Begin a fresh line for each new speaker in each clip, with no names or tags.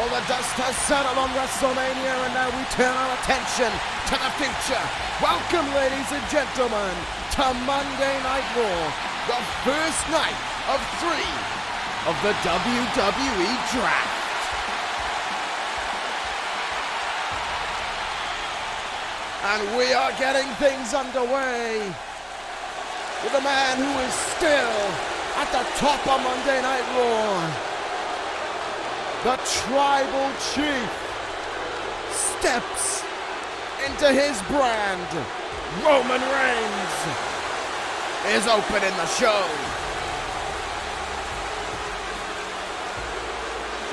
Well, the dust has settled on WrestleMania, and now we turn our attention to the future. Welcome, ladies and gentlemen, to Monday Night Raw, the first night of 3 of the WWE Draft. And we are getting things underway with a man who is still at the top of Monday Night Raw. The Tribal Chief steps into his brand. Roman Reigns is opening the show.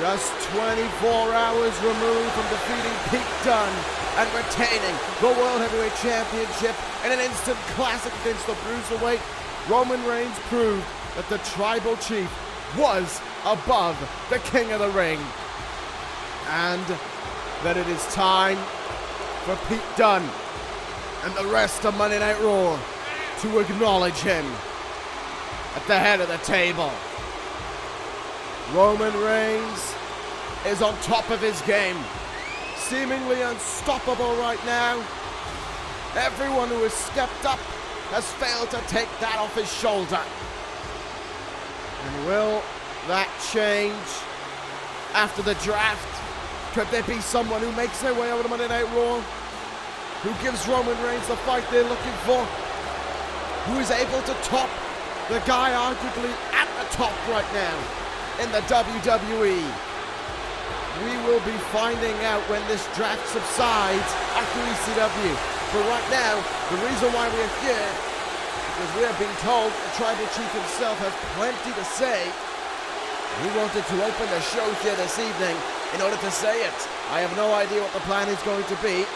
Just 24 hours removed from defeating Pete Dunne and retaining the World Heavyweight Championship in an instant classic against the Bruiserweight, Roman Reigns proved that the Tribal Chief was above the King of the Ring, and that it is time for Pete Dunne and the rest of Monday Night Raw to acknowledge him at the head of the table. Roman Reigns is on top of his game, seemingly unstoppable right now. Everyone who has stepped up has failed to take that off his shoulder. And will that change after the draft? Could there be someone who makes their way over to Monday Night Raw, who gives Roman Reigns the fight they're looking for, who is able to top the guy arguably at the top right now in the WWE? We will be finding out when this draft subsides after ECW. But right now, the reason why we are here, because we are being told the Tribal Chief himself has plenty to say. He wanted to open the show here this evening in order to say it. I have no idea what the plan is going to be.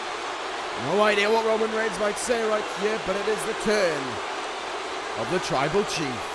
No idea what Roman Reigns might say right here, but it is the turn of the Tribal Chief.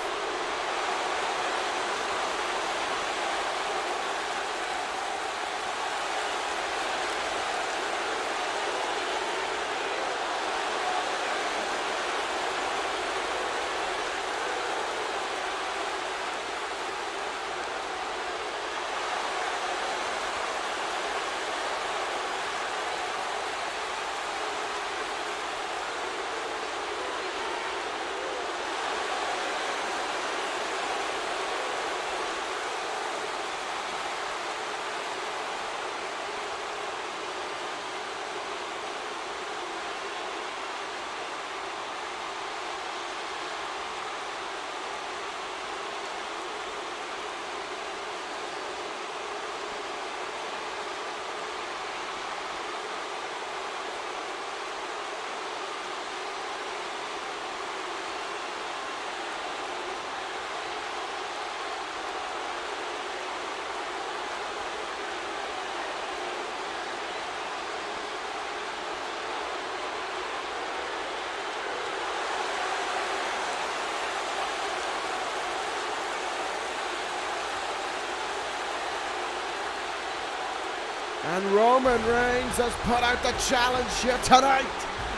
And Roman Reigns has put out the challenge here tonight.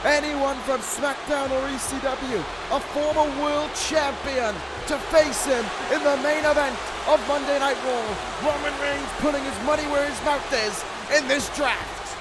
Anyone from SmackDown or ECW, a former world champion, to face him in the main event of Monday Night Raw. Roman Reigns putting his money where his mouth is in this draft.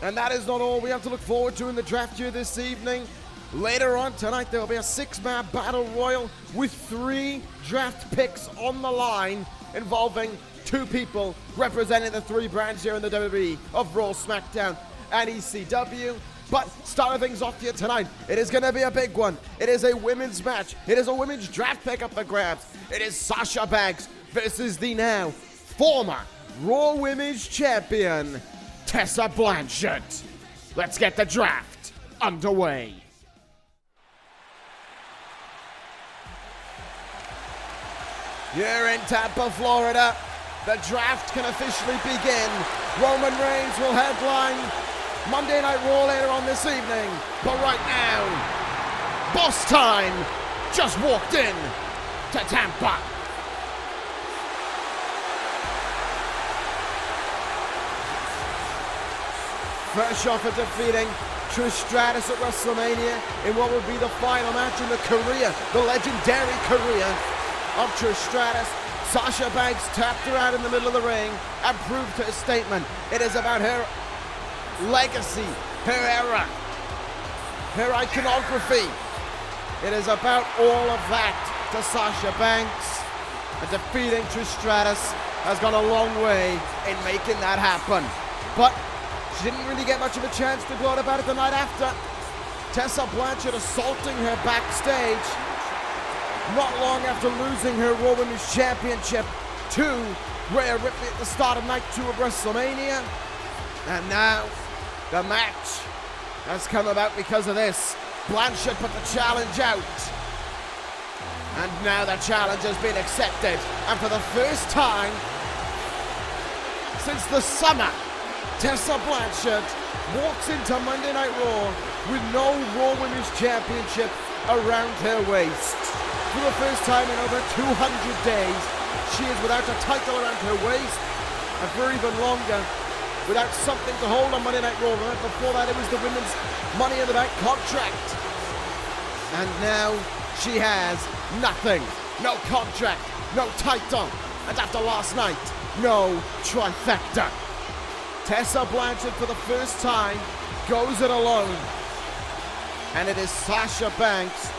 And that is not all we have to look forward to in the draft here this evening. Later on tonight, there will be a 6-man battle royal with 3 draft picks on the line, involving 2 people representing the 3 brands here in the WWE of Raw, SmackDown, and ECW. But starting things off here tonight, it is going to be a big one. It is a women's match. It is a women's draft pick up for grabs. It is Sasha Banks versus the now former Raw Women's Champion, Tessa Blanchard. Let's get the draft underway. Here in Tampa, Florida, the draft can officially begin. Roman Reigns will headline Monday Night Raw later on this evening. But right now, Boss Time just walked in to Tampa. Fresh off of defeating Trish Stratus at WrestleMania in what would be the final match in the career, the legendary career of Trish Stratus, Sasha Banks tapped her out in the middle of the ring and proved her statement. It is about her legacy, her era, her iconography. It is about all of that to Sasha Banks. And defeating Trish Stratus has gone a long way in making that happen. But she didn't really get much of a chance to go out about it the night after. Tessa Blanchard assaulting her backstage not long after losing her Raw Women's Championship to Rhea Ripley at the start of night 2 of WrestleMania. And now the match has come about because of this. Blanchard put the challenge out. And now the challenge has been accepted. And for the first time since the summer, Tessa Blanchard walks into Monday Night Raw with no Raw Women's Championship around her waist. For the first time in over 200 days, she is without a title around her waist, and for even longer, without something to hold on Monday Night Raw. Right before that, it was the Women's Money in the Bank contract. And now she has nothing. No contract, no title, and after last night, no trifecta. Tessa Blanchard, for the first time, goes it alone. And it is Sasha Banks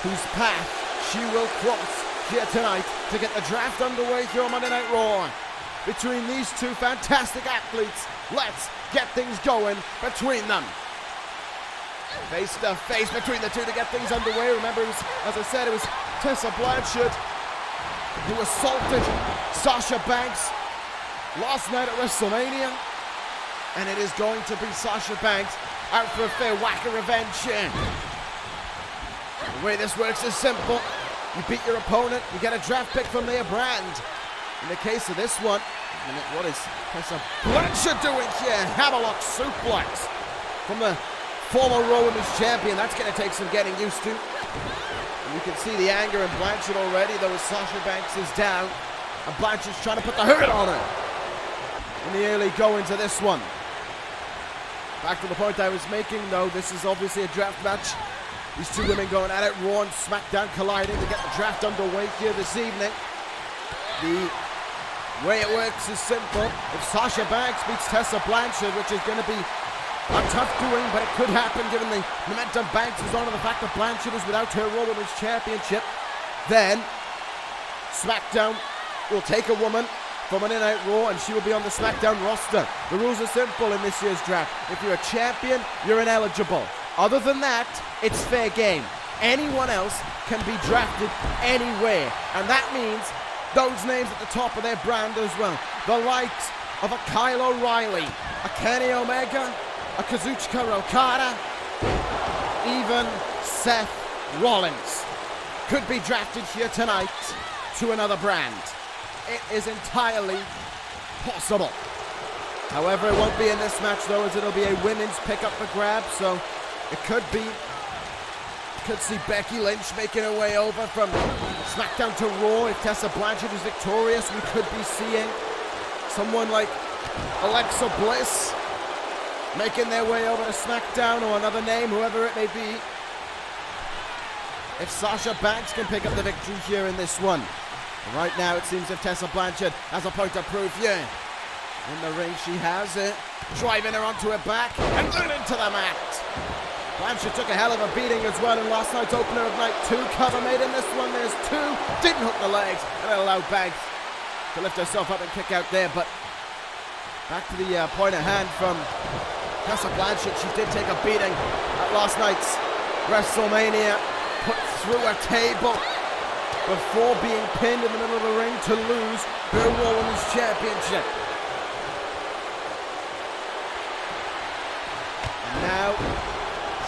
whose path she will cross here tonight to get the draft underway here on Monday Night Raw. Between these two fantastic athletes, let's get things going between them. Face to face between the two to get things underway. Remember, it was, as I said, it was Tessa Blanchard who assaulted Sasha Banks last night at WrestleMania. And it is going to be Sasha Banks out for a fair whack of revenge here. The way this works is simple. You beat your opponent, you get a draft pick from their brand. In the case of this one, what is Tessa Blanchard doing here? Hammerlock suplex from the former Raw Women's Champion. That's going to take some getting used to. And you can see the anger in Blanchard already, though, as Sasha Banks is down. And Blanchard's trying to put the hurt on her in the early goings of this one. Back to the point I was making, though, this is obviously a draft match. These two women going at it, Raw and SmackDown colliding to get the draft underway here this evening. The way it works is simple. If Sasha Banks beats Tessa Blanchard, which is going to be a tough doing, but it could happen given the momentum Banks is on and the fact that Blanchard is without her Raw Women's Championship, then SmackDown will take a woman for Monday Night Raw and she will be on the SmackDown roster. The rules are simple in this year's draft. If you're a champion, you're ineligible. Other than that, it's fair game. Anyone else can be drafted anywhere, and that means those names at the top of their brand as well. The likes of a Kyle O'Reilly, a Kenny Omega, a Kazuchika Okada, even Seth Rollins could be drafted here tonight to another brand. It is entirely possible. However, it won't be in this match though, as it'll be a women's pickup for grabs, so it could see Becky Lynch making her way over from SmackDown to Raw. If Tessa Blanchard is victorious, we could be seeing someone like Alexa Bliss making their way over to SmackDown, or another name, whoever it may be. If Sasha Banks can pick up the victory here in this one. Right now it seems if Tessa Blanchard has a point of proof here. In the ring she has it. Driving her onto her back and then into the mat. Blanchard took a hell of a beating as well in last night's opener of night 2. Cover made in this one, there's 2. Didn't hook the legs, and it allowed Banks to lift herself up and kick out there. But back to the point of hand from Tessa Blanchard. She did take a beating at last night's WrestleMania. Put through a table before being pinned in the middle of the ring to lose her Raw Women's Championship. And now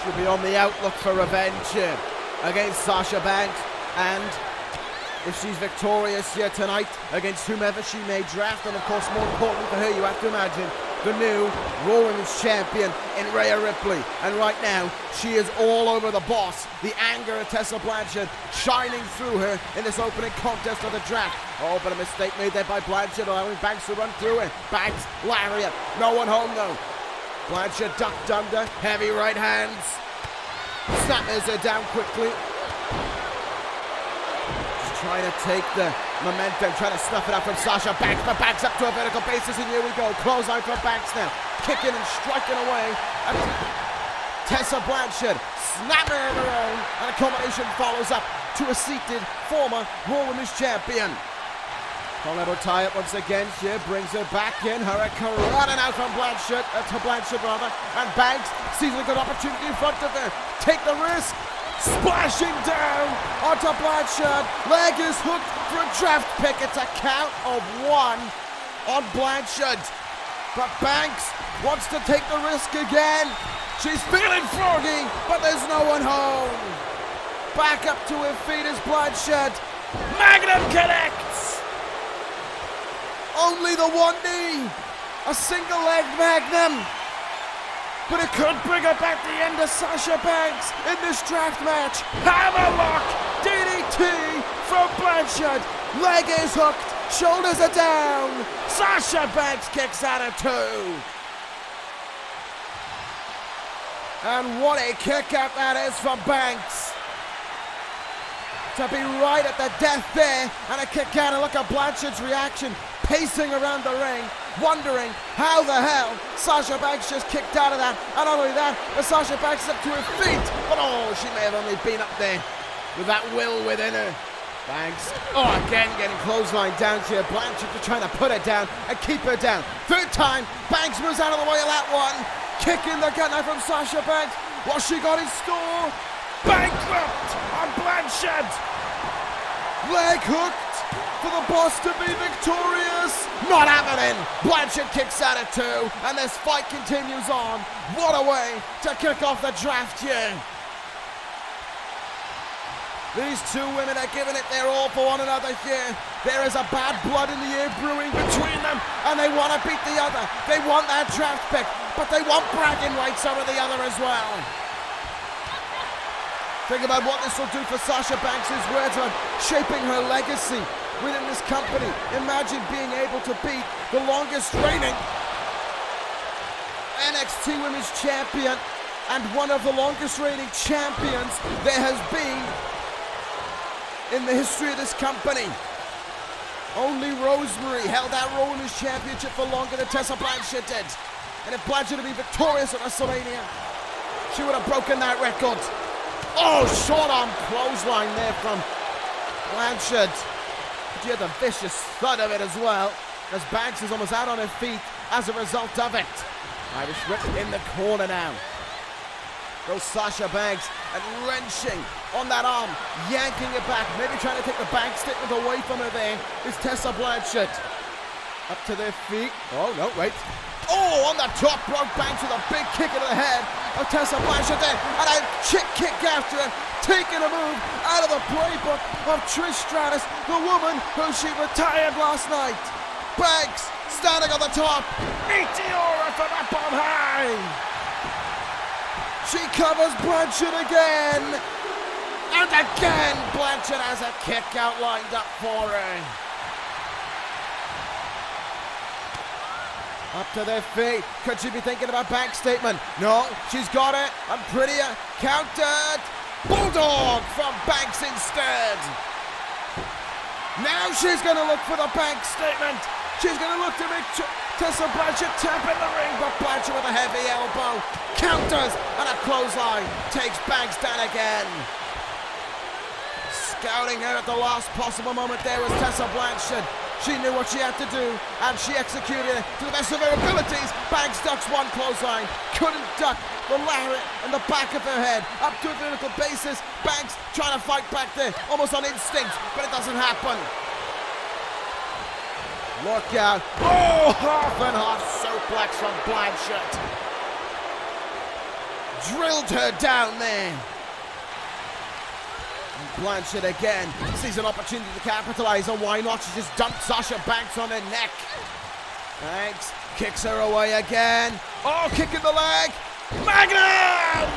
she'll be on the outlook for revenge here against Sasha Banks, and if she's victorious here tonight against whomever she may draft, and of course more importantly for her, you have to imagine the new Raw Women's Champion in Rhea Ripley. And right now she is all over the boss. The anger of Tessa Blanchard shining through her in this opening contest of the draft. Oh, but a mistake made there by Blanchard, allowing Banks to run through it. Banks, lariat, no one home though. Blanchard ducked under, heavy right hands. Snappers her down quickly. Just trying to take the Momentum, trying to snuff it out from Sasha Banks, but Banks up to a vertical basis, and here we go. Clothesline from Banks now. Kicking and striking away. Tessa Blanchard, snapping her own, and a combination follows up to a seated former Raw Women's Champion. Colorado tie up once again. She brings her back in. Hurricane running out from Blanchard, and Banks sees a good opportunity in front of her. Take the risk. Splashing down onto Blanchard. Leg is hooked for a draft pick. It's a count of 1 on Blanchard. But Banks wants to take the risk again. She's feeling froggy, but there's no one home. Back up to her feet is Blanchard. Magnum connects. Only the one knee. A single leg Magnum. But it could bring her back the end of Sasha Banks in this draft match. Hammerlock, DDT from Blanchard. Leg is hooked, shoulders are down. Sasha Banks kicks out at 2. And what a kick out that is from Banks. To be right at the death there, and a kick out, and look at Blanchard's reaction, pacing around the ring, wondering how the hell Sasha Banks just kicked out of that. And not only that, but Sasha Banks up to her feet. But oh, she may have only been up there with that will within her. Banks, again getting clothesline down here. Blanchard just trying to put her down and keep her down. Third time, Banks moves out of the way of that one. Kick in the gut now from Sasha Banks. What she got in store? Bankrupt on Blanchard. Leg hooked for the boss to be victorious. Not happening. Blanchard kicks out at 2, and this fight continues on. What a way to kick off the draft here. These two women are giving it their all for one another here. There is a bad blood in the air brewing between them, and they want to beat the other. They want that draft pick, but they want bragging rights over the other as well. Think about what this will do for Sasha Banks' words on shaping her legacy within this company. Imagine being able to beat the longest reigning NXT Women's Champion and one of the longest reigning champions there has been in the history of this company. Only Rosemary held that Raw Women's Championship for longer than Tessa Blanchard did. And if Blanchard had been victorious at WrestleMania, she would have broken that record. Oh, short arm clothesline there from Blanchard. She had the vicious thud of it as well, as Banks is almost out on her feet as a result of it. Irish whip in the corner now. Goes Sasha Banks and wrenching on that arm, yanking it back, maybe trying to take the Banks statement away from her there is Tessa Blanchard. Up to their feet. Oh, no, wait. Oh, on the top rope, Banks with a big kick into the head of Tessa Blanchard there, and a chick kick after it, taking a move out of the playbook of Trish Stratus, the woman who she retired last night. Banks standing on the top, Meteora from up on high. She covers Blanchard again, and again Blanchard has a kick out lined up for her. Up to their feet. Could she be thinking about Banks' statement? No, she's got it. I'm prettier. Countered. Bulldog from Banks instead. Now she's going to look for the Banks statement. She's going to look to make Tessa Blanchard tap in the ring, but Blanchard with a heavy elbow. Counters and a clothesline. Takes Banks down again. Scouting her at the last possible moment there was Tessa Blanchard. She knew what she had to do, and she executed it to the best of her abilities. Banks ducks one clothesline, couldn't duck the lariat and the back of her head. Up to a vertical basis, Banks trying to fight back there, almost on instinct, but it doesn't happen. Look out. Oh, half and half suplex from Blanchard. Drilled her down there. Blanchard again sees an opportunity to capitalize on why not. She just dumped Sasha Banks on her neck. Banks kicks her away again. Oh, kick in the leg. Magnum!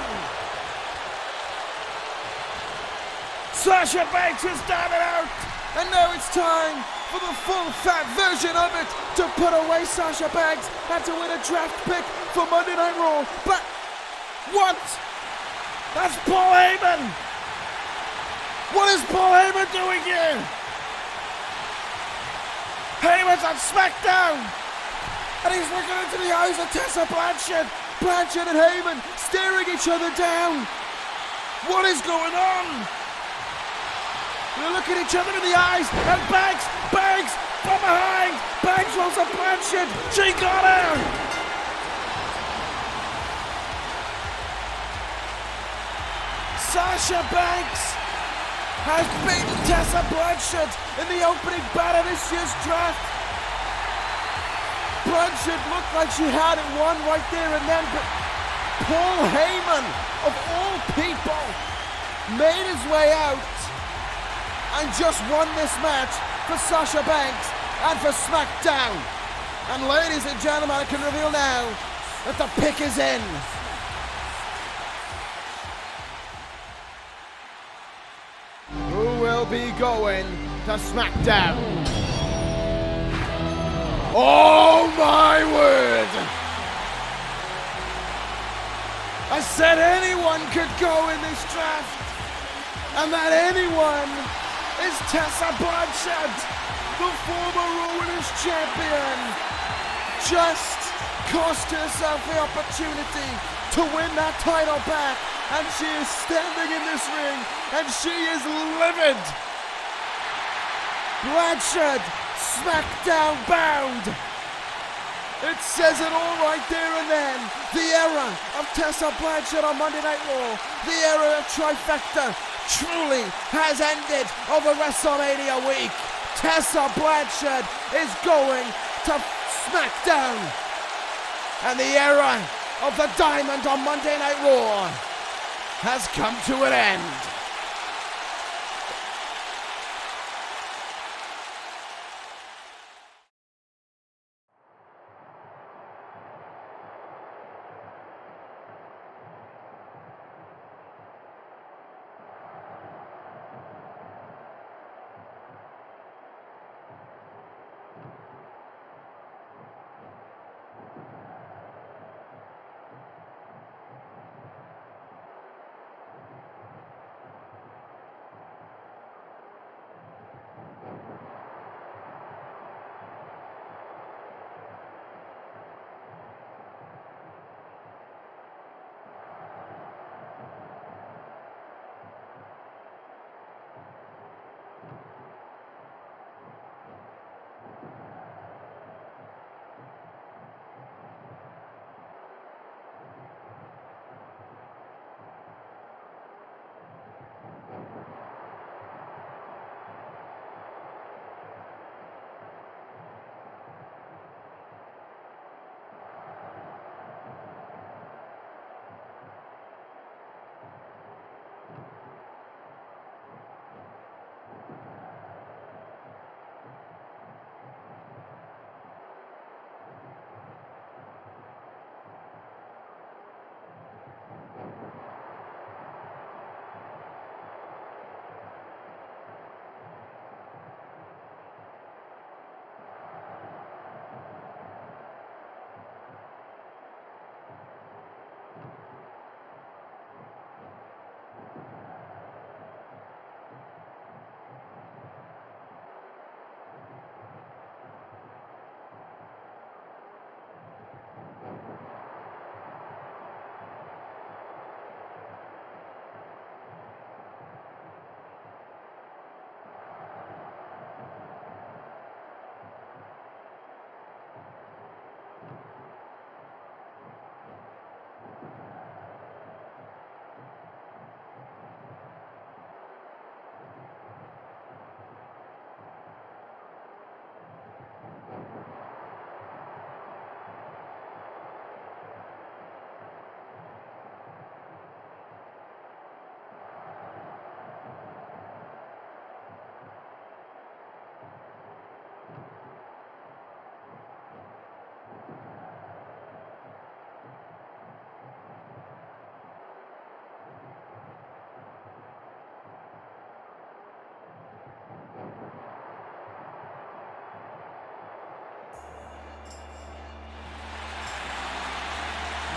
Sasha Banks is down and out. And now it's time for the full fat version of it to put away Sasha Banks and to win a draft pick for Monday Night Raw. But what? That's Paul Heyman. What is Paul Heyman doing here? Heyman's on SmackDown! And he's looking into the eyes of Tessa Blanchard. Blanchard and Heyman staring each other down. What is going on? They look at each other in the eyes, and Banks from behind. Banks rolls up Blanchard. She got her. Sasha Banks has beaten Tessa Blanchard in the opening bout of this year's draft. Blanchard looked like she had it won right there and then, but Paul Heyman, of all people, made his way out and just won this match for Sasha Banks and for SmackDown. And ladies and gentlemen, I can reveal now that the pick is in. Who will be going to SmackDown? Oh my word! I said anyone could go in this draft, and that anyone is Tessa Blanchard, the former Raw Women's Champion. Just cost herself the opportunity to win that title back, and she is standing in this ring, and she is livid. Blanchard, SmackDown bound. It says it all right there and then. The era of Tessa Blanchard on Monday Night Raw, the era of trifecta, truly has ended over WrestleMania week. Tessa Blanchard is going to SmackDown. And the era of the Diamond on Monday Night Raw has come to an end.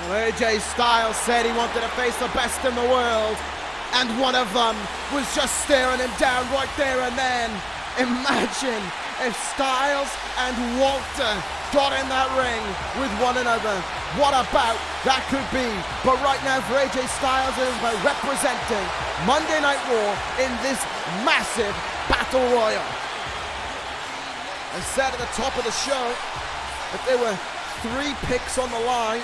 Well, AJ Styles said he wanted to face the best in the world, and one of them was just staring him down right there and then. Imagine if Styles and Walter got in that ring with one another. What about that could be? But right now for AJ Styles, it is about representing Monday Night Raw in this massive battle royal. I said at the top of the show that there were 3 picks on the line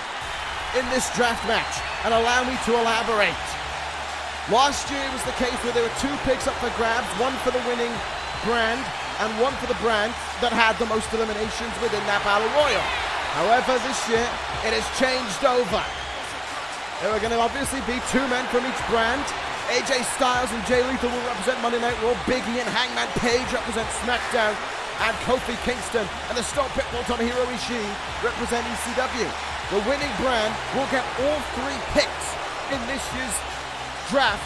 in this draft match, and allow me to elaborate. Last year it was the case where there were 2 picks up for grabs, one for the winning brand and one for the brand that had the most eliminations within that battle royal. However, this year it has changed over. There are going to obviously be 2 men from each brand. AJ Styles and Jay Lethal will represent Monday Night Raw. Big E and Hangman Page represent SmackDown. And Kofi Kingston and the Stone Pitbull Tomohiro Ishii represent ECW. The winning brand will get all 3 picks in this year's draft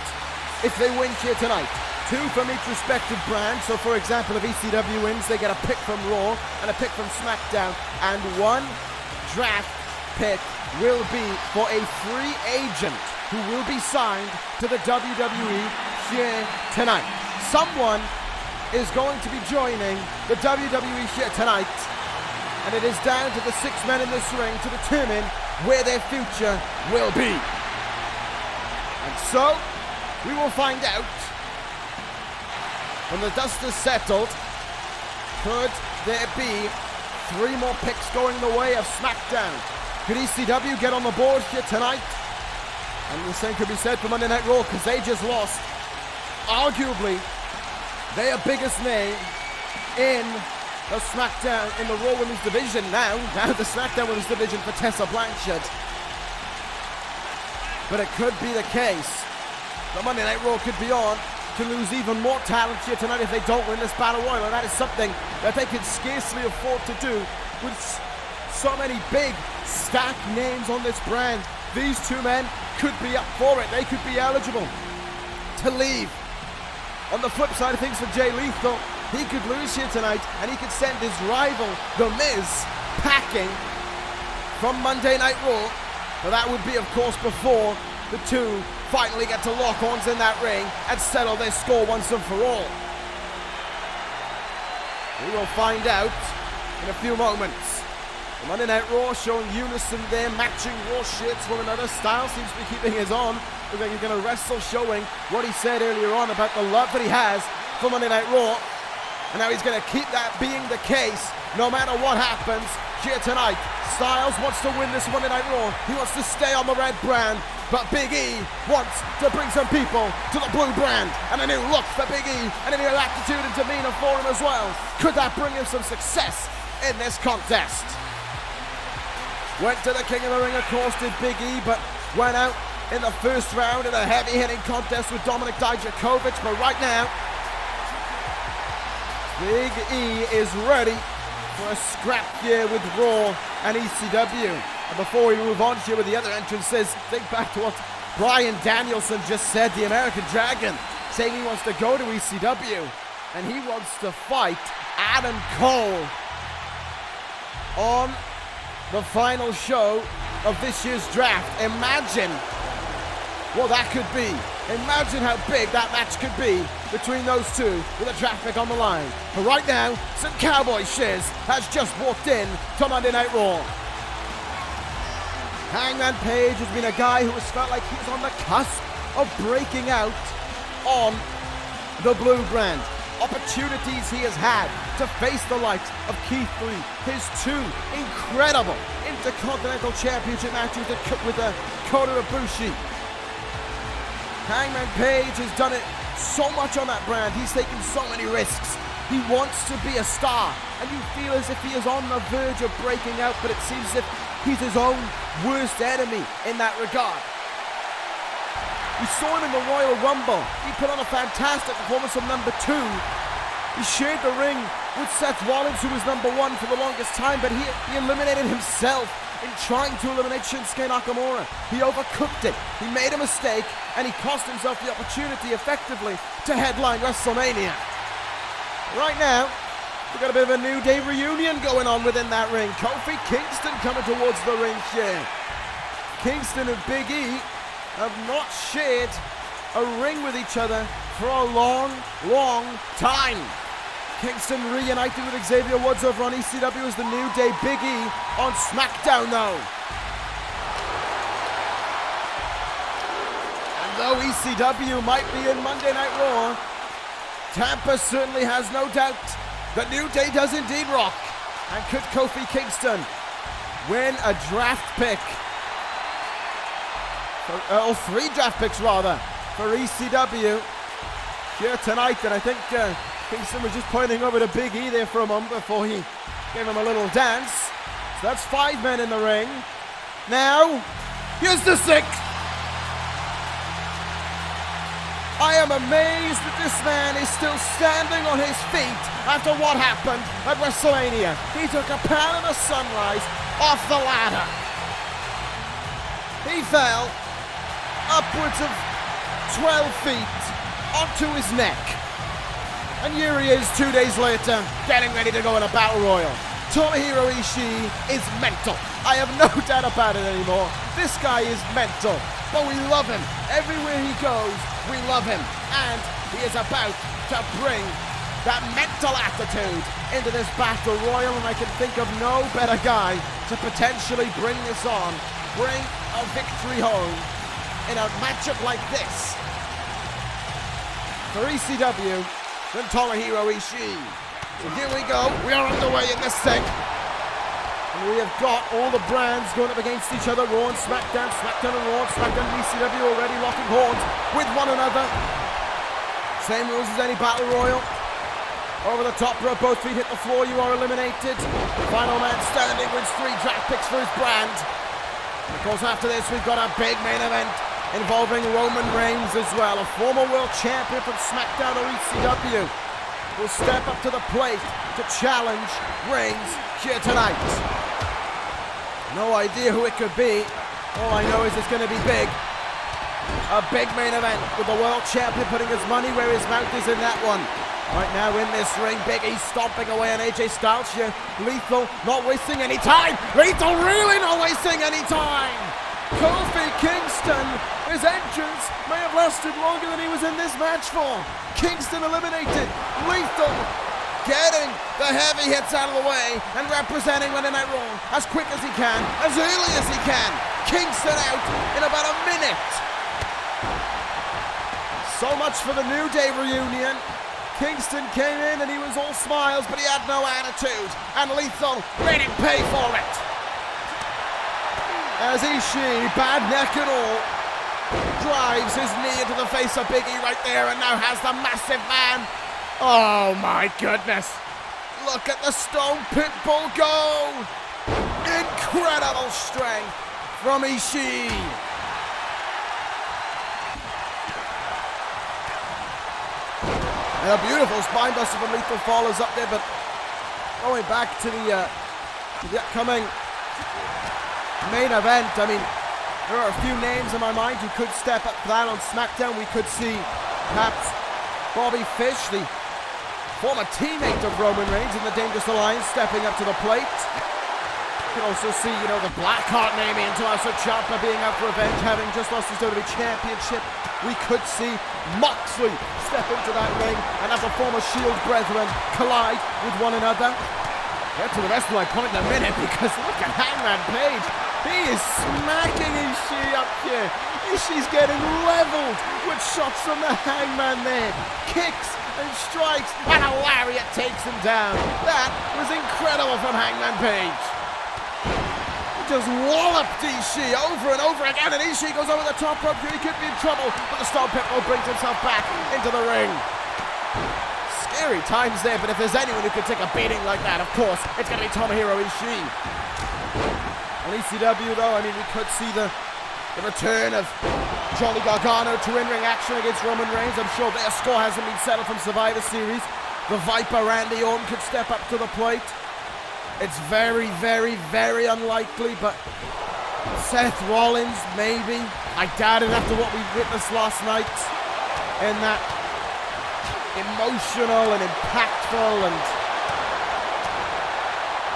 if they win here tonight. 2 from each respective brand. So for example, if ECW wins, they get a pick from Raw and a pick from SmackDown. And 1 draft pick will be for a free agent who will be signed to the WWE here tonight. Someone is going to be joining the WWE here tonight, and it is down to the 6 men in this ring to determine where their future will be. And so, we will find out when the dust is settled. Could there be 3 more picks going the way of SmackDown? Could ECW get on the board here tonight? And the same could be said for Monday Night Raw, because they just lost, arguably, their biggest name in the SmackDown, in the Raw Women's Division now the SmackDown Women's Division for Tessa Blanchard. But it could be the case that Monday Night Raw could be on to lose even more talent here tonight if they don't win this Battle Royal, and that is something that they can scarcely afford to do with so many big stacked names on this brand. These 2 men could be up for it. They could be eligible to leave. On the flip side of things for Jay Lethal, he could lose here tonight and he could send his rival, The Miz, packing from Monday Night Raw. But that would be, of course, before the 2 finally get to lock horns in that ring and settle their score once and for all. We will find out in a few moments. The Monday Night Raw showing unison there, matching Raw shirts one another. Styles seems to be keeping his on. Looks like he's going to wrestle, showing what he said earlier on about the love that he has for Monday Night Raw. And now he's going to keep that being the case no matter what happens here tonight. Styles wants to win this Monday Night Raw. He wants to stay on the red brand. But Big E wants to bring some people to the blue brand. And a new look for Big E and a new attitude and demeanor for him as well. Could that bring him some success in this contest? Went to the King of the Ring, of course, did Big E, but went out in the first round in a heavy-hitting contest with Dominik Dijakovic. But right now, Big E is ready for a scrap here with Raw and ECW. And before we move on here with the other entrances, think back to what Bryan Danielson just said, the American Dragon, saying he wants to go to ECW and he wants to fight Adam Cole on the final show of this year's draft. Imagine what that could be. Imagine how big that match could be between those 2 with a draft pick on the line. But right now, some Cowboy Shiz has just walked in to Monday Night Raw. Hangman Page has been a guy who has felt like he's on the cusp of breaking out on the blue brand. Opportunities he has had to face the likes of Keith Lee, his 2 incredible Intercontinental Championship matches with Kota Ibushi. Hangman Page has done it so much on that brand. He's taken so many risks. He wants to be a star, and you feel as if he is on the verge of breaking out, but it seems as if he's his own worst enemy in that regard. We saw him in the Royal Rumble. He put on a fantastic performance from number 2. He shared the ring with Seth Rollins, who was number 1 for the longest time, but he eliminated himself in trying to eliminate Shinsuke Nakamura. He overcooked it. He made a mistake, and he cost himself the opportunity effectively to headline WrestleMania. Right now, we've got a bit of a New Day reunion going on within that ring. Kofi Kingston coming towards the ring here. Kingston and Big E have not shared a ring with each other for a long, long time. Kingston reunited with Xavier Woods over on ECW as the New Day. Big E on SmackDown though. And though ECW might be in Monday Night Raw, Tampa certainly has no doubt that New Day does indeed rock. And could Kofi Kingston win a draft pick? Or 3 draft picks rather for ECW here tonight. And I think Kingston was just pointing over to Big E there for a moment before he gave him a little dance. So that's 5 men in the ring. Now, here's the 6th. I am amazed that this man is still standing on his feet after what happened at WrestleMania. He took a pound of the sunrise off the ladder. He fell upwards of 12 feet onto his neck. And here he is 2 days later, getting ready to go in a battle royal. Tomohiro Ishii is mental. I have no doubt about it anymore. This guy is mental, but we love him. Everywhere he goes, we love him. And he is about to bring that mental attitude into this battle royal, and I can think of no better guy to potentially bring this on, bring a victory home in a matchup like this for ECW than Tomohiro Ishii. So here we go, we are underway in this thing. And we have got all the brands going up against each other, Raw and SmackDown, SmackDown and Raw, SmackDown and ECW already locking horns with one another. Same rules as any battle royal. Over the top rope, both feet hit the floor, you are eliminated. Final man standing wins 3 draft picks for his brand. Of course, after this, we've got a big main event involving Roman Reigns as well. A former world champion from SmackDown or ECW will step up to the plate to challenge Reigns here tonight. No idea who it could be. All I know is it's going to be big. A big main event with the world champion putting his money where his mouth is in that one. Right now in this ring, Big E stomping away on AJ Styles here. Lethal not wasting any time. Lethal really not wasting any time. Kofi Kingston, his entrance may have lasted longer than he was in this match for. Kingston eliminated. Lethal getting the heavy hits out of the way and representing Monday Night Raw as quick as he can, as early as he can. Kingston out in about a minute. So much for the New Day reunion. Kingston came in and he was all smiles, but he had no attitude. And Lethal made him pay for it. As Ishii, bad neck and all, drives his knee into the face of Big E right there and now has the massive man. Oh my goodness. Look at the Stone Pitbull go. Incredible strength from Ishii. And a beautiful spine buster from Lethal follows up there, but going back to the upcoming main event, I mean, there are a few names in my mind who could step up for that on SmackDown. We could see perhaps Bobby Fish, the former teammate of Roman Reigns in the Dangerous Alliance, stepping up to the plate. You can also see, you know, the Blackheart name into us, Ciampa being out for revenge, having just lost his WWE Championship. We could see Moxley step into that ring and have the former Shield brethren collide with one another. Get to the rest of my point in a minute, because look at Hangman Page. He is smacking Ishii up here. Ishii's getting leveled with shots from the Hangman there. Kicks and strikes, and a lariat takes him down. That was incredible from Hangman Page. Just walloped Ishii over and over again, and Ishii goes over the top rope. He could be in trouble, but the Stone Pitbull brings himself back into the ring. Scary times there, but if there's anyone who could take a beating like that, of course, it's going to be Tomohiro Ishii. On ECW, though, I mean, we could see the return of Johnny Gargano to in-ring action against Roman Reigns. I'm sure their score hasn't been settled from Survivor Series. The Viper Randy Orton could step up to the plate. It's very, very, very unlikely, but Seth Rollins, maybe. I doubt it after what we witnessed last night in that emotional and impactful and...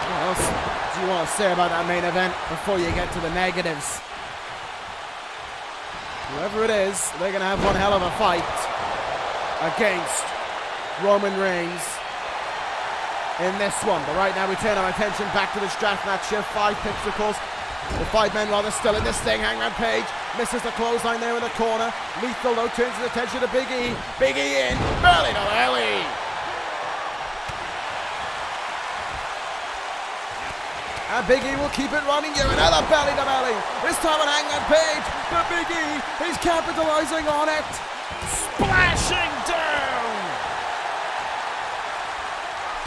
What else do you want to say about that main event before you get to the negatives? Whoever it is, they're going to have one hell of a fight against Roman Reigns in this one. But right now we turn our attention back to this draft match here. 5 picks, of course. The 5 men rather still in this thing. Hangman Page misses the clothesline there in the corner. Lethal though turns his attention to Big E. Big E in, belly to belly. And Big E will keep it running here. Another belly to belly. This time on Hangman Page. But Big E is capitalizing on it. Splashing down.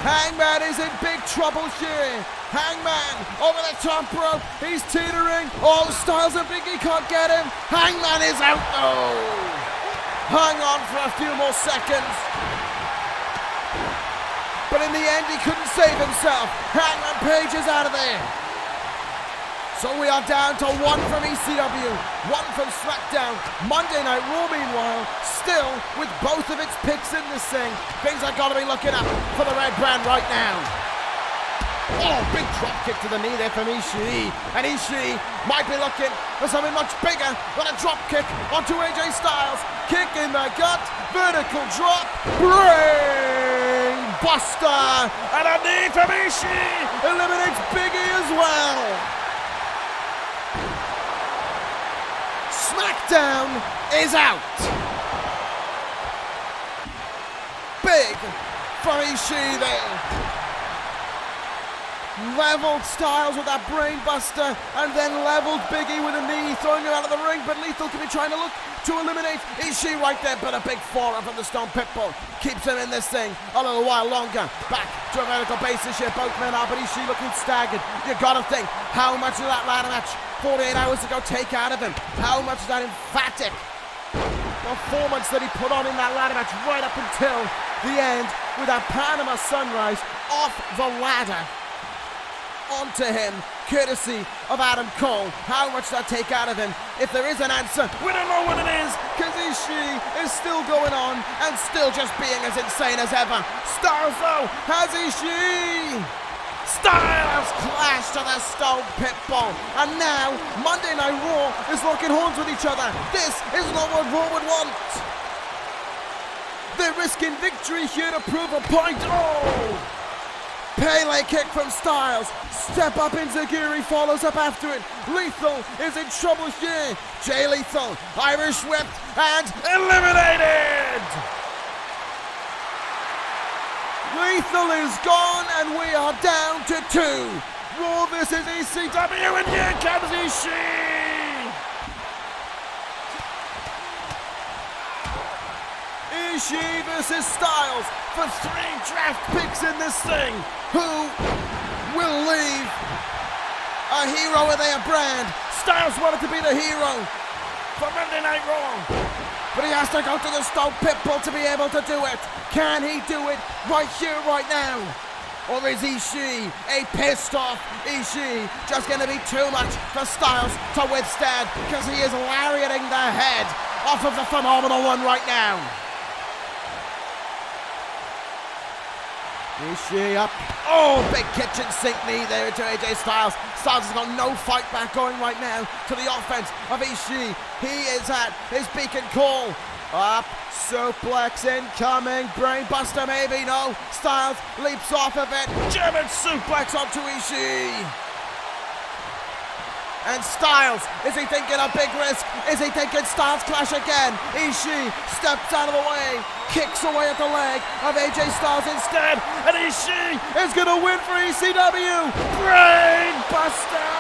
Hangman is in big trouble here. Hangman over the top rope. He's teetering. All Styles and Big E can't get him. Hangman is out though. Hang on for a few more seconds. But in the end, he couldn't save himself. Hangman Page is out of there. So we are down to 1 from ECW, 1 from SmackDown. Monday Night Raw, meanwhile, still with both of its picks in this thing. Things are got to be looking up for the Red Brand right now. Oh, big drop kick to the knee there from Ishii. And Ishii might be looking for something much bigger than a drop kick onto AJ Styles. Kick in the gut, vertical drop, brain buster. And a knee from Ishii eliminates Big E as well. SmackDown is out. Big from Ishii there. Leveled Styles with that brain buster and then leveled Big E with a knee, throwing him out of the ring, but Lethal can be trying to look to eliminate Ishii right there, but a big forearm from the Stone Pitbull keeps him in this thing a little while longer. Back to a vertical basis here, both men are, but Ishii looking staggered. You gotta think, how much of that ladder match 48 hours ago take out of him? How much of that emphatic performance that he put on in that ladder match right up until the end with that Panama Sunrise off the ladder onto him, courtesy of Adam Cole. How much does that take out of him? If there is an answer, we don't know what it is, because Ishii is still going on and still just being as insane as ever. Styles though has Ishii. Styles clash to the Stone Pitbull, and now Monday Night Raw is locking horns with each other. This is not what Raw would want. They're risking victory here to prove a point. Oh! Pele kick from Styles. Step up Enziguri follows up after it. Lethal is in trouble here. Jay Lethal, Irish whip, and eliminated! Lethal is gone, and we are down to 2. Raw versus ECW, and here comes Ishii! Ishii versus Styles for 3 draft picks in this thing. Who will leave a hero of their brand? Styles wanted to be the hero for Monday Night Raw, but he has to go to the Stone Pitbull to be able to do it. Can he do it right here, right now? Or is Ishii a pissed off Ishii just going to be too much for Styles to withstand, because he is lariating the head off of the Phenomenal One right now? Ishii up. Oh, big kitchen sink knee there into AJ Styles. Styles has got no fight back going right now to the offense of Ishii. He is at his beacon call. Up, suplex incoming, brainbuster maybe, no. Styles leaps off of it. German suplex onto Ishii. And Styles, is he thinking a big risk? Is he thinking Styles clash again? Ishii steps out of the way, kicks away at the leg of AJ Styles instead, and Ishii is going to win for ECW. Brainbuster!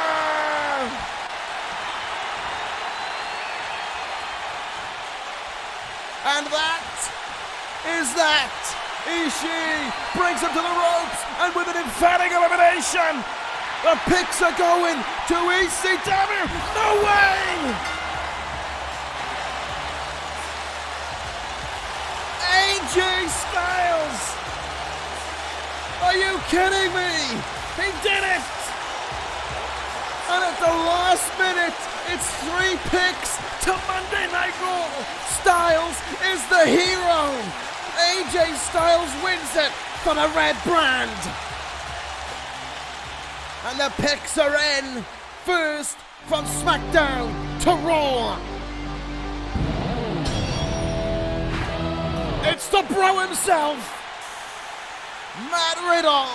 And that is that. Ishii brings him to the ropes, and with an emphatic elimination, the picks are going to ECW. No way! AJ Styles! Are you kidding me? He did it! And at the last minute, it's 3 picks to Monday Night Raw. Styles is the hero. AJ Styles wins it for the Red Brand. And the picks are in. First from SmackDown to Raw. It's the bro himself. Matt Riddle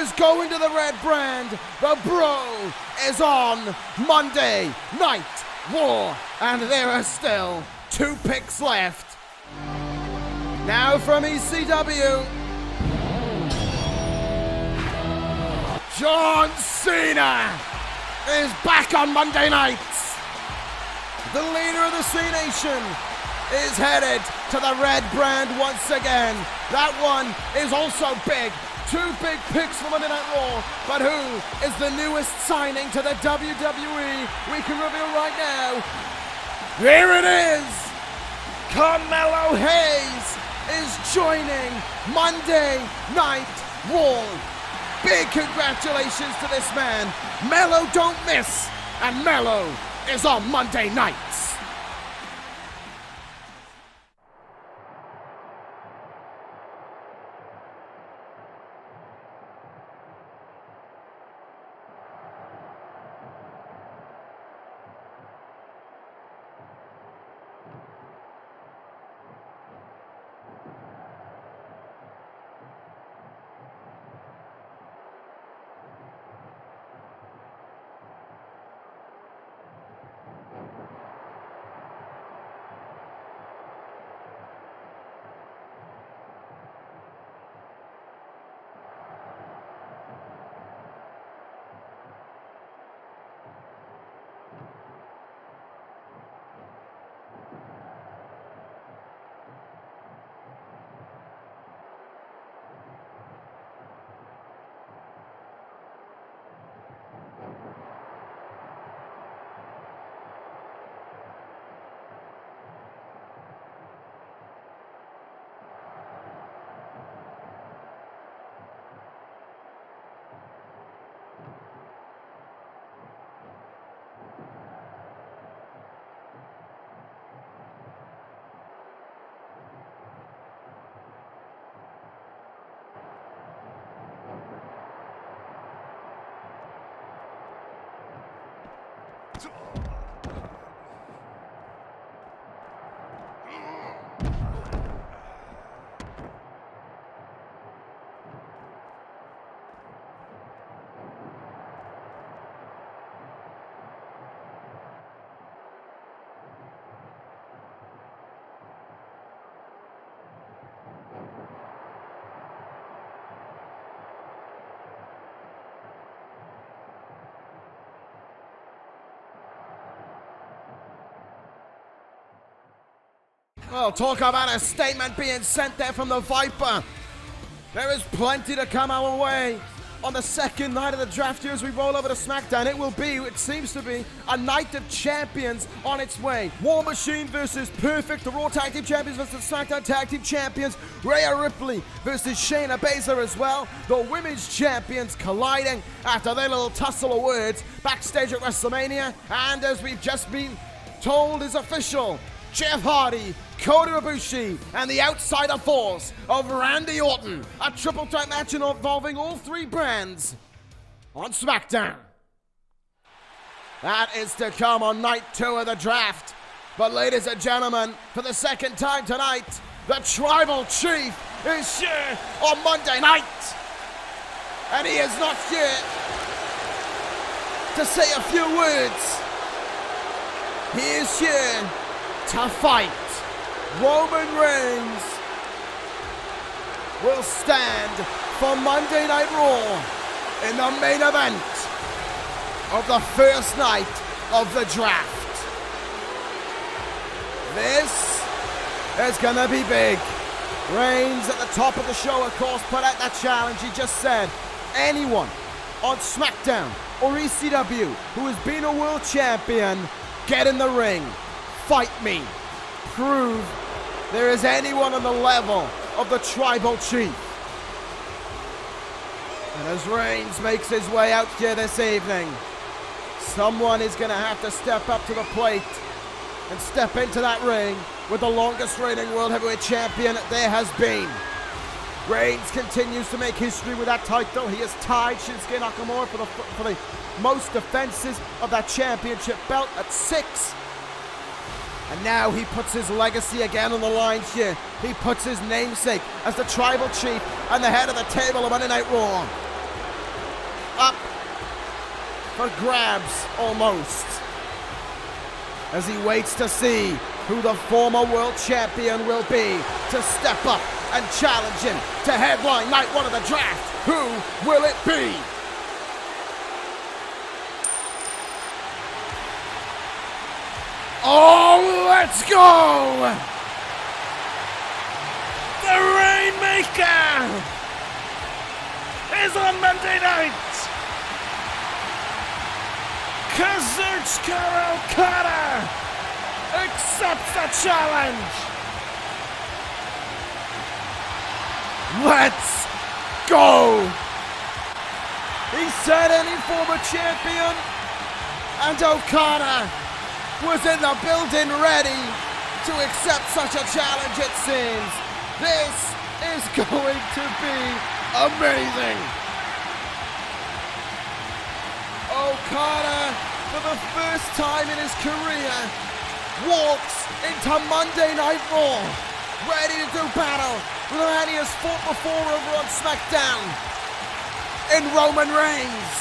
is going to the red brand. The Bro is on Monday Night Raw. And there are still 2 picks left. Now from ECW, John Cena is back on Monday nights. The leader of the C Nation is headed to the red brand once again. That one is also big. 2 big picks for Monday Night Raw. But who is the newest signing to the WWE? We can reveal right now. Here it is. Carmelo Hayes is joining Monday Night Raw. Big congratulations to this man. Melo don't miss. And Melo is on Monday nights. Well, talk about a statement being sent there from the Viper. There is plenty to come our way. On the second night of the draft here as we roll over to SmackDown, it seems to be, a night of champions on its way. War Machine versus Perfect, the Raw Tag Team Champions versus SmackDown Tag Team Champions. Rhea Ripley versus Shayna Baszler as well. The Women's Champions colliding after their little tussle of words backstage at WrestleMania. And as we've just been told is official, Jeff Hardy, Kota Ibushi, and the Outsider Force of Randy Orton. A triple threat match involving all 3 brands on SmackDown. That is to come on night 2 of the draft. But ladies and gentlemen, for the second time tonight, the Tribal Chief is here on Monday night. And he is not here to say a few words. He is here to fight. Roman Reigns will stand for Monday Night Raw in the main event of the first night of the draft. This is gonna be big. Reigns at the top of the show, of course, put out that challenge. He just said, anyone on SmackDown or ECW who has been a world champion, get in the ring. Fight me. Prove there is anyone on the level of the Tribal Chief. And as Reigns makes his way out here this evening, someone is going to have to step up to the plate and step into that ring with the longest reigning World Heavyweight Champion there has been. Reigns continues to make history with that title. He has tied Shinsuke Nakamura for the most defenses of that championship belt at 6. And now he puts his legacy again on the line here. He puts his namesake as the tribal chief and the head of the table of Monday Night Raw up for grabs almost, as he waits to see who the former world champion will be to step up and challenge him to headline night one of the draft. Who will it be? Oh, let's go! The Rainmaker is on Monday night. Kazuchika Okada accepts the challenge. Let's go! He said any former champion, and Okada was in the building ready to accept such a challenge, it seems. This is going to be amazing. Okada, for the first time in his career, walks into Monday Night Raw, ready to do battle with a man he has fought before over on SmackDown, in Roman Reigns.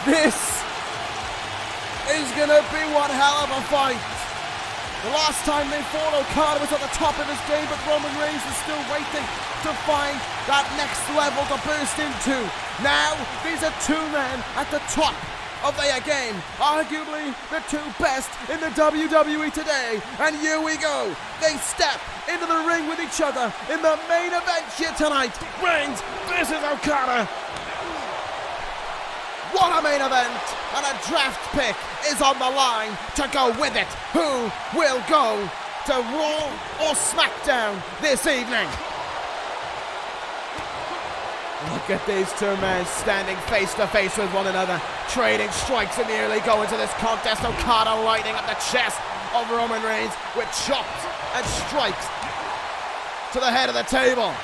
This is gonna be one hell of a fight. The last time they fought, Okada was at the top of his game, but Roman Reigns is still waiting to find that next level to burst into. Now, these are two men at the top of their game, arguably the two best in the WWE today. And here we go. They step into the ring with each other in the main event here tonight. Reigns versus Okada. What a main event, and a draft pick is on the line to go with it. Who will go to Raw or SmackDown this evening? Look at these two men standing face to face with one another, trading strikes and nearly go into this contest. Okada lighting up the chest of Roman Reigns with chops and strikes to the head of the table.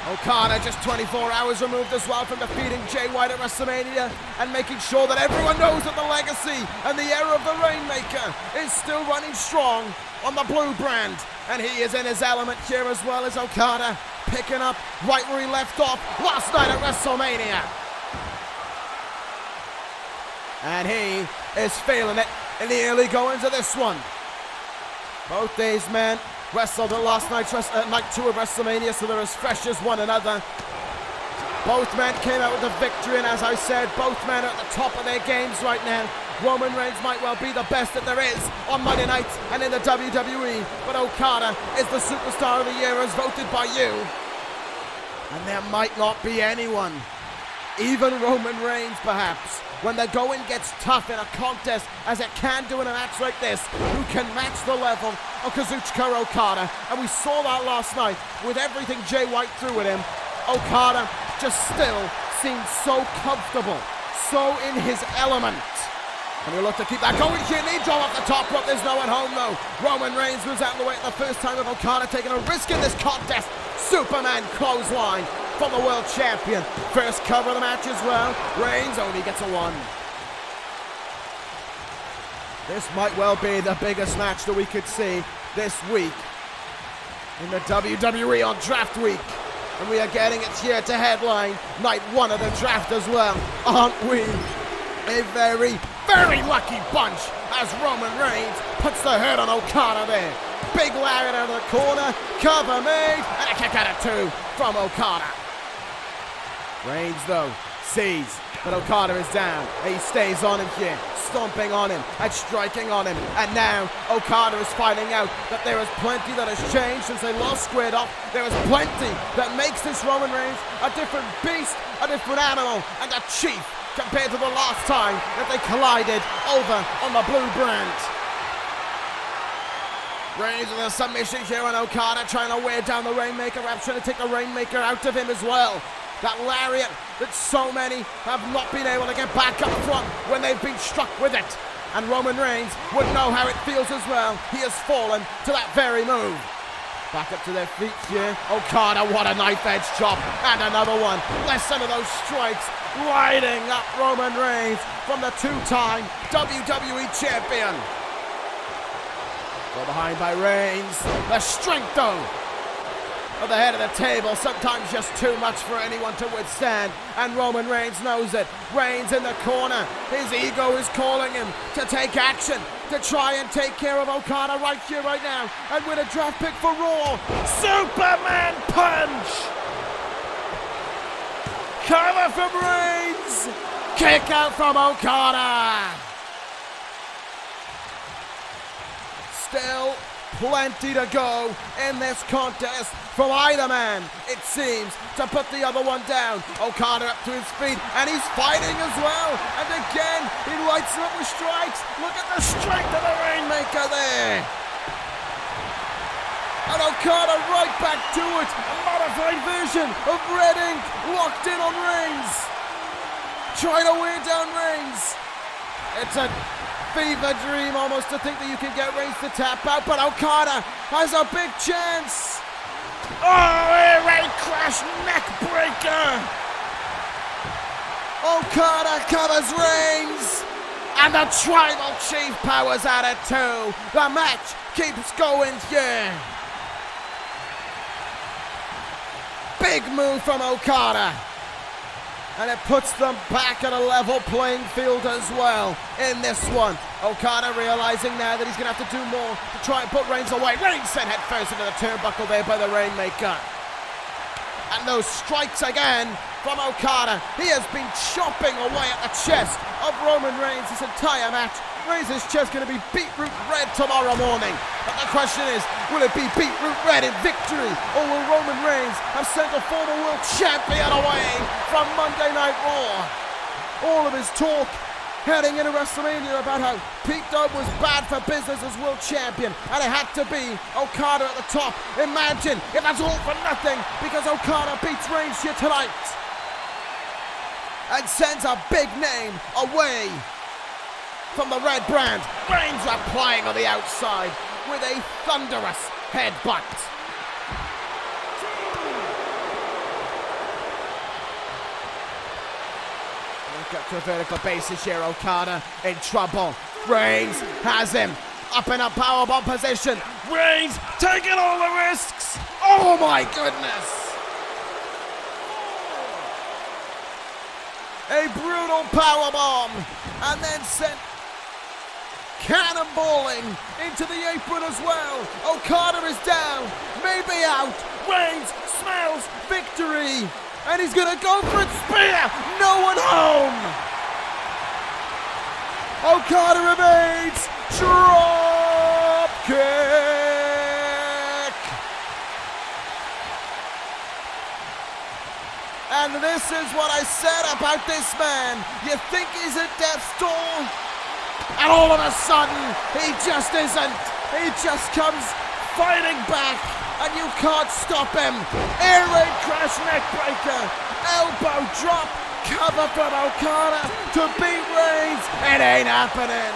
Okada just 24 hours removed as well from defeating Jay White at WrestleMania and making sure that everyone knows that the legacy and the era of the Rainmaker is still running strong on the blue brand. And he is in his element here as well as Okada, picking up right where he left off last night at WrestleMania. And he is feeling it in the early goings of this one. Both these men wrestled at last night's night 2 of WrestleMania, so they're as fresh as one another. Both men came out with a victory, and as I said, both men are at the top of their games right now. Roman Reigns might well be the best that there is on Monday nights and in the WWE, but Okada is the superstar of the year as voted by you. And there might not be anyone, even Roman Reigns perhaps, when the going gets tough in a contest, as it can do in a match like this, who can match the level of Kazuchika Okada. And we saw that last night with everything Jay White threw at him. Okada just still seems so comfortable, so in his element. And he'll look to keep that going here. Knee drop off the top rope. There's no one home though. Roman Reigns moves out of the way at the first time of Okada taking a risk in this contest. Superman clothesline from the world champion. First cover of the match as well. Reigns only gets a 1. This might well be the biggest match that we could see this week in the WWE on draft week. And we are getting it here to headline night 1 of the draft as well. Aren't we a very, very lucky bunch as Roman Reigns puts the hurt on Okada there. Big lariat out of the corner, cover made, and a kick out of 2 from Okada. Reigns though sees that Okada is down, and he stays on him here, stomping on him and striking on him. And now Okada is finding out that there is plenty that has changed since they lost squared off. There is plenty that makes this Roman Reigns a different beast, a different animal, and a chief compared to the last time that they collided over on the blue brand. Reigns with a submission here on Okada, trying to wear down the Rainmaker, perhaps trying to take the Rainmaker out of him as well. That lariat that so many have not been able to get back up front when they've been struck with it. And Roman Reigns would know how it feels as well. He has fallen to that very move. Back up to their feet here. Okada, what a knife edge chop. And another one. Listen to those strikes. Lighting up Roman Reigns from the 2-time WWE champion. Go behind by Reigns. The strength, though, of the head of the table, sometimes just too much for anyone to withstand, and Roman Reigns knows it. Reigns in the corner. His ego is calling him to take action, to try and take care of Okada right here, right now, and win a draft pick for Raw. Superman punch! Cover from Reigns! Kick out from Okada! Still plenty to go in this contest from either man, it seems, to put the other one down. Okada up to his feet, and he's fighting as well. And again, he lights him up with strikes. Look at the strength of the Rainmaker there. And Okada right back to it. A modified version of Red Ink locked in on Reigns. Trying to wear down Reigns. It's a fever dream almost to think that you can get Reigns to tap out, but Okada has a big chance. Oh, air raid crash neck breaker. Okada covers Reigns, and the Tribal Chief powers out at 2. The match keeps going here. Big move from Okada. And it puts them back at a level playing field as well in this one. Okada realizing now that he's going to have to do more to try and put Reigns away. Reigns sent head first into the turnbuckle there by the Rainmaker. And those strikes again from Okada. He has been chopping away at the chest of Roman Reigns this entire match. Reigns' chest going to be beetroot red tomorrow morning. But the question is, will it be beetroot red in victory? Or will Roman Reigns have sent a former world champion away from Monday Night Raw? All of his talk heading into WrestleMania about how Pete Dunne was bad for business as world champion, and it had to be Okada at the top. Imagine if that's all for nothing because Okada beats Reigns here tonight and sends a big name away from the red brand. Reigns replying on the outside with a thunderous headbutt. Look up to a vertical basis here. Okada in trouble. Reigns has him up in a powerbomb position. Reigns taking all the risks. Oh my goodness. A brutal powerbomb, and then sent cannonballing into the apron as well. Okada is down, maybe out. Reigns smells victory, and he's gonna go for a spear. No one home. Okada remains. Drop kick. And this is what I said about this man. You think he's at death's door, and all of a sudden, he just isn't. He just comes fighting back, and you can't stop him. Air raid crash neck breaker, elbow drop, cover from Okada to beat Reigns. It ain't happening.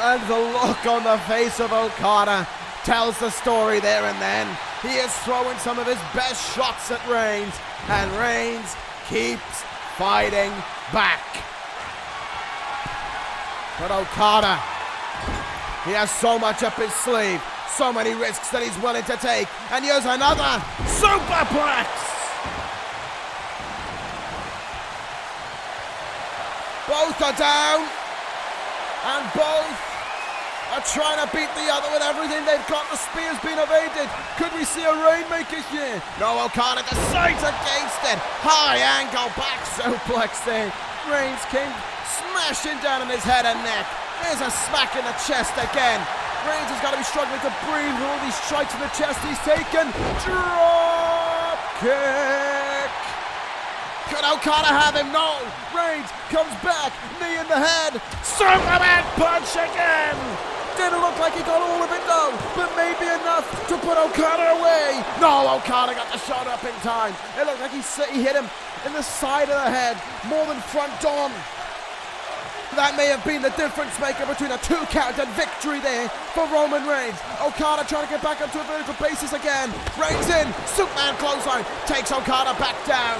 And the look on the face of Okada tells the story there and then. He is throwing some of his best shots at Reigns, and Reigns keeps fighting back. But Okada, he has so much up his sleeve, so many risks that he's willing to take, and here's another superplex. Both are down, and both are trying to beat the other with everything they've got. The spear's been evaded. Could we see a Rainmaker here? No, Okada decides against it. High angle back suplex there. Reigns came smashing down on his head and neck. There's a smack in the chest again. Reigns has got to be struggling to breathe with all these strikes in the chest he's taken. Drop kick. Could Okada have him? No. Reigns comes back. Knee in the head. Superman punch again. Didn't look like he got all of it though, but maybe enough to put Okada away. No, Okada got the shot up in time. It looked like he hit him in the side of the head, more than front on. That may have been the difference maker between a 2 count and victory there for Roman Reigns. Okada trying to get back up to a vertical basis again. Reigns in, Superman clothesline, takes Okada back down.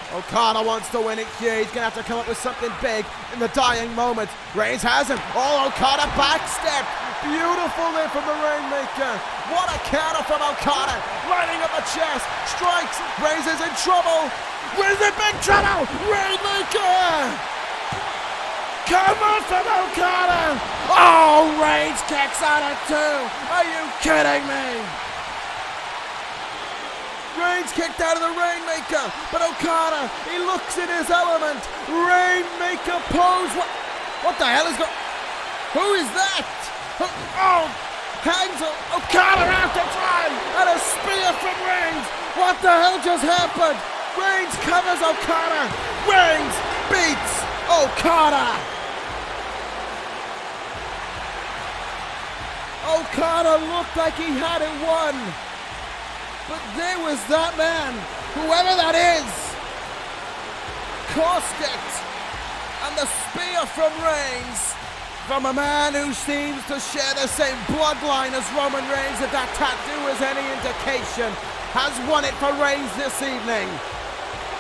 Okada wants to win it here. He's going to have to come up with something big in the dying moment. Reigns has him. Oh, Okada backstep. Beautiful there from the Rainmaker. What a counter from Okada. Lining up the chest. Strikes. Reigns is in trouble. Reigns in big trouble. Rainmaker. Come on from Okada. Oh, Reigns kicks out at 2. Are you kidding me? Reigns kicked out of the Rainmaker, but Okada, he looks in his element. Rainmaker pose. What the hell is going? Who is that? Oh, hangs Okada out to try, and a spear from Reigns. What the hell just happened? Reigns covers Okada. Reigns beats Okada. Okada looked like he had it won. But there was that man, whoever that is, caustic, and the spear from Reigns, from a man who seems to share the same bloodline as Roman Reigns, if that tattoo is any indication, has won it for Reigns this evening.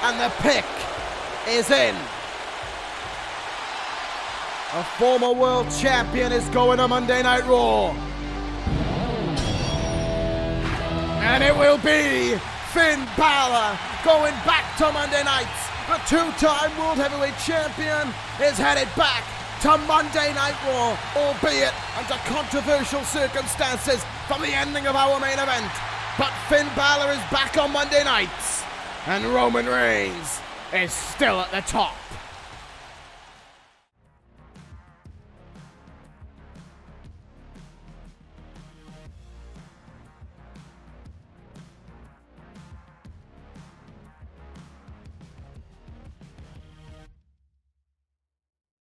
And the pick is in. A former world champion is going to Monday Night Raw. And it will be Finn Balor going back to Monday nights. The two-time World Heavyweight Champion is headed back to Monday Night Raw, albeit under controversial circumstances from the ending of our main event. But Finn Balor is back on Monday nights, and Roman Reigns is still at the top.